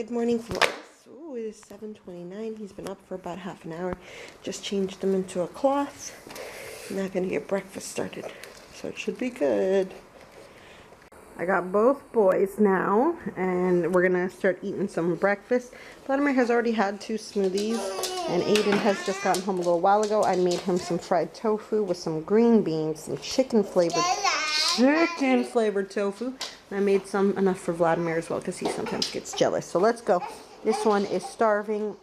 Good morning, vlogs. Ooh, it is 7:29. He's been up for about half an hour. Just changed him into a cloth. Now gonna get breakfast started, so it should be good. I got both boys now, and we're gonna start eating some breakfast. Vladimir has already had 2 smoothies, and Ayden has just gotten home a little while ago. I made him some fried tofu with some green beans, some chicken flavored tofu. And I made some enough for Vladimir as well because he sometimes gets jealous. So let's go. This one is starving.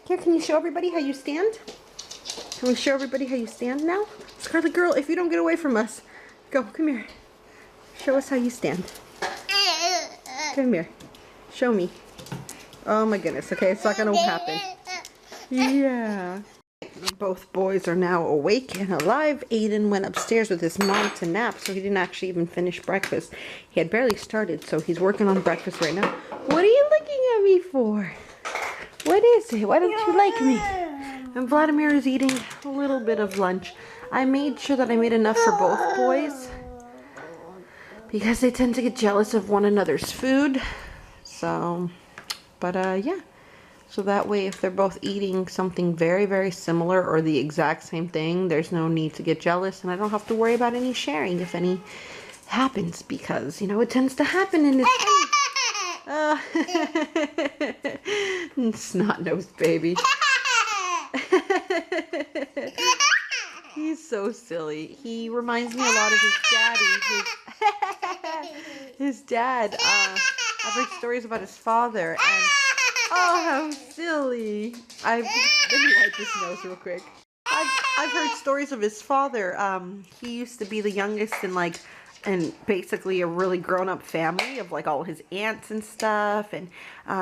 Here, can you show everybody how you stand? Can we show everybody how you stand now? Scarlet girl, if you don't get away from us, go, come here. Show us how you stand. Come here. Show me. Oh my goodness. Okay, it's not gonna happen. Yeah. Both boys are now awake and alive. Ayden went upstairs with his mom to nap, so he didn't actually even finish breakfast. He had barely started, so he's working on breakfast right now. What are you looking at me for? What is it? Why don't you like me? And Vladimir is eating a little bit of lunch. I made sure that I made enough for both boys because they tend to get jealous of one another's food. So, but yeah. So that way, if they're both eating something very, very similar or the exact same thing, there's no need to get jealous, and I don't have to worry about any sharing if any happens, because, you know, it tends to happen in this snot-nosed baby. He's so silly. He reminds me a lot of his daddy. His dad. I've heard stories about his father, and oh, how silly. Let me wipe his nose real quick. I've heard stories of his father. He used to be the youngest in basically a really grown-up family of like all his aunts and stuff. And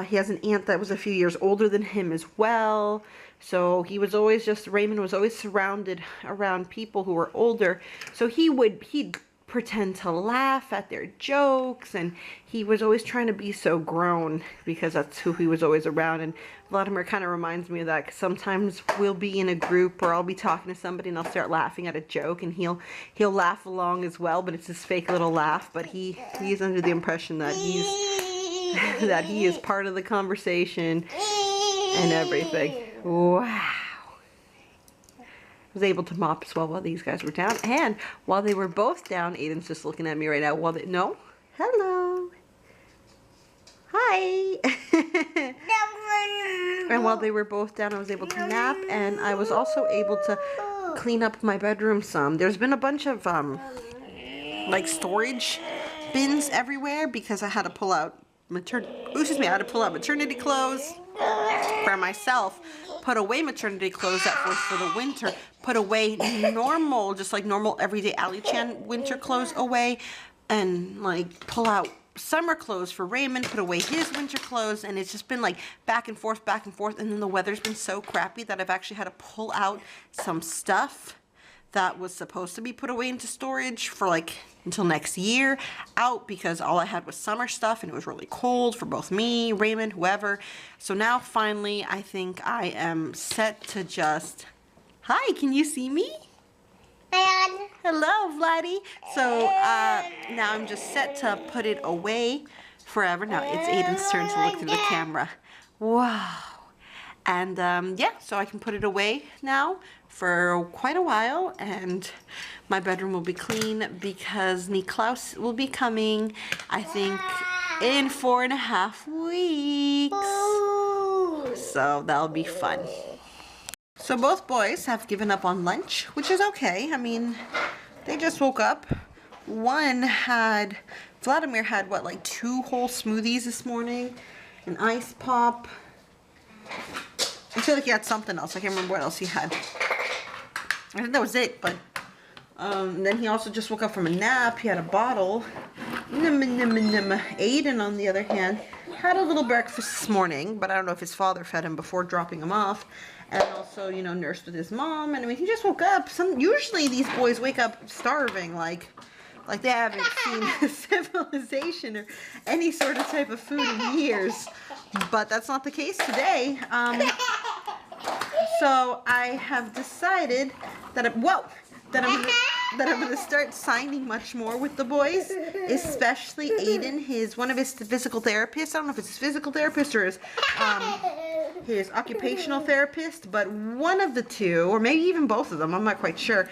he has an aunt that was a few years older than him as well. So he was always Raymond was always surrounded around people who were older. So he'd pretend to laugh at their jokes, and he was always trying to be so grown because that's who he was always around. And Vladimir kind of reminds me of that, 'cause sometimes we'll be in a group or I'll be talking to somebody and I'll start laughing at a joke, and he'll laugh along as well, but it's his fake little laugh. But he's under the impression that he is part of the conversation and everything. Wow. Was able to mop as well while these guys were down, and while they were both down, Ayden's just looking at me right now. Hello, hi. And while they were both down, I was able to nap, and I was also able to clean up my bedroom some. There's been a bunch of like storage bins everywhere because I had to pull out maternity clothes for myself, put away maternity clothes that were for the winter, put away normal everyday Ali-chan winter clothes away, and like pull out summer clothes for Raymond, put away his winter clothes, and it's just been like back and forth, and then the weather's been so crappy that I've actually had to pull out some stuff that was supposed to be put away into storage for like until next year out, because all I had was summer stuff and it was really cold for both me, Raymond, whoever. So now finally I think I am set to just, hi, can you see me? Hello, Vladdy. So now I'm just set to put it away forever. Now it's Ayden's turn to look through the camera. Wow. And yeah, so I can put it away now for quite a while, and my bedroom will be clean because Niklaus will be coming, I think, in 4.5 weeks. So that'll be fun. So both boys have given up on lunch, which is okay. I mean, they just woke up. Vladimir had what, like 2 whole smoothies this morning, an ice pop. I feel like he had something else. I can't remember what else he had. I think that was it, but then he also just woke up from a nap. He had a bottle. Ayden, on the other hand, had a little breakfast this morning, but I don't know if his father fed him before dropping him off, and also, you know, nursed with his mom. And I mean, he just woke up. Usually these boys wake up starving, like they haven't seen civilization or any sort of type of food in years. But that's not the case today. So I have decided that I'm that I'm going to start signing much more with the boys, especially Ayden, one of his physical therapists. I don't know if it's his physical therapist or his occupational therapist, but one of the two, or maybe even both of them, I'm not quite sure,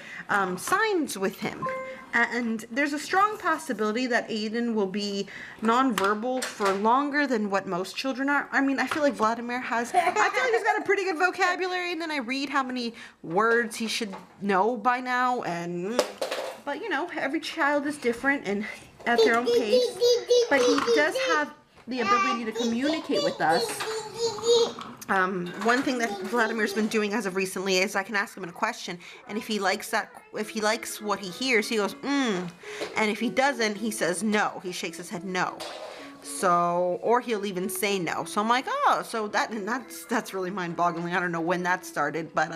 signs with him. And there's a strong possibility that Ayden will be nonverbal for longer than what most children are. I mean, I feel like Vladimir has, I feel like he's got a pretty good vocabulary, and then I read how many words he should know by now, but you know, every child is different and at their own pace, but he does have the ability to communicate with us. One thing that Vladimir's been doing as of recently is I can ask him a question, and if he likes what he hears, he goes, and if he doesn't, he says no. He shakes his head no. So, or he'll even say no. So I'm like, oh, so that's really mind-boggling. I don't know when that started, but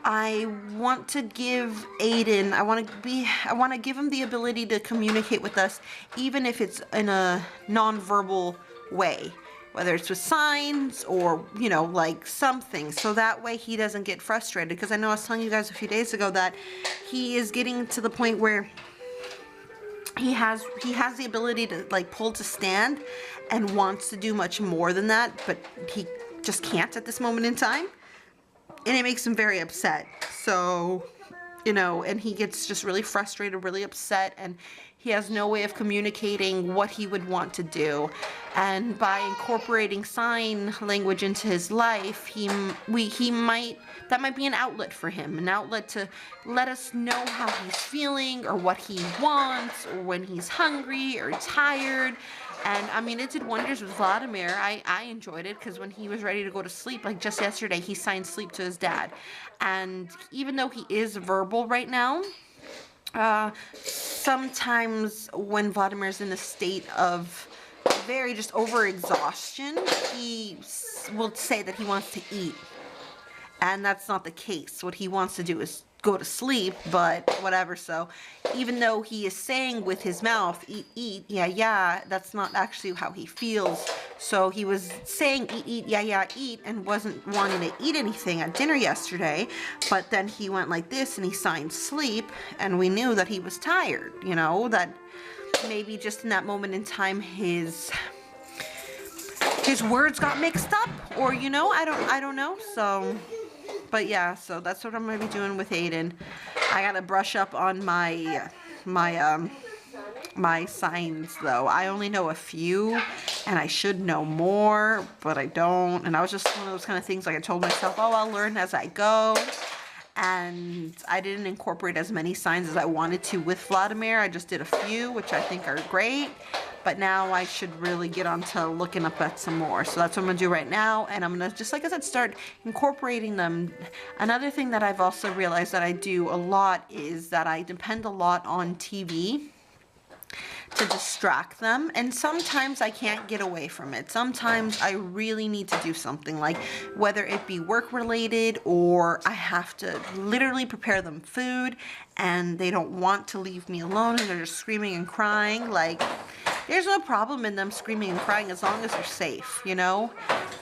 I want to give Ayden, I want to give him the ability to communicate with us, even if it's in a non-verbal way. Whether it's with signs or, you know, like something, so that way he doesn't get frustrated. Because I know I was telling you guys a few days ago that he is getting to the point where he has the ability to like pull to stand and wants to do much more than that, but he just can't at this moment in time, and it makes him very upset. So, you know, and he gets just really frustrated, really upset, and he has no way of communicating what he would want to do. And by incorporating sign language into his life, that might be an outlet for him, an outlet to let us know how he's feeling or what he wants or when he's hungry or tired. And I mean, it did wonders with Vladimir. I enjoyed it because when he was ready to go to sleep, like just yesterday, he signed sleep to his dad. And even though he is verbal right now, sometimes when Vladimir's in a state of very just overexhaustion, he will say that he wants to eat. And that's not the case. What he wants to do is go to sleep, but whatever. So even though he is saying with his mouth, eat, eat, yeah, yeah, that's not actually how he feels. So he was saying eat, eat, yeah, yeah, eat, and wasn't wanting to eat anything at dinner yesterday. But then he went like this and he signed sleep, and we knew that he was tired, you know, that maybe just in that moment in time his words got mixed up, or, you know, I don't know. So, but yeah, so that's what I'm going to be doing with Ayden. I got to brush up on my signs, though. I only know a few, and I should know more, but I don't. And I was just one of those kind of things, like I told myself, oh, I'll learn as I go. And I didn't incorporate as many signs as I wanted to with Vladimir. I just did a few, which I think are great. But now I should really get on to looking up at some more. So that's what I'm going to do right now. And I'm going to, just like I said, start incorporating them. Another thing that I've also realized that I do a lot is that I depend a lot on TV to distract them, and sometimes I can't get away from it. Sometimes I really need to do something, like whether it be work related or I have to literally prepare them food and they don't want to leave me alone and they're just screaming and crying. Like, there's no problem in them screaming and crying as long as they're safe, you know,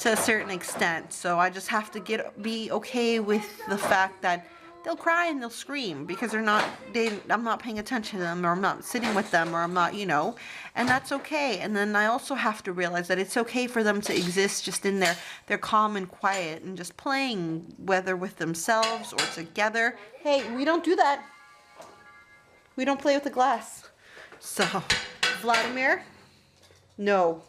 to a certain extent. So I just have to be okay with the fact that they'll cry and they'll scream because I'm not paying attention to them, or I'm not sitting with them, or I'm not, you know, and that's okay. And then I also have to realize that it's okay for them to exist just in their calm and quiet and just playing, whether with themselves or together. Hey, we don't do that. We don't play with the glass. So, Vladimir, no.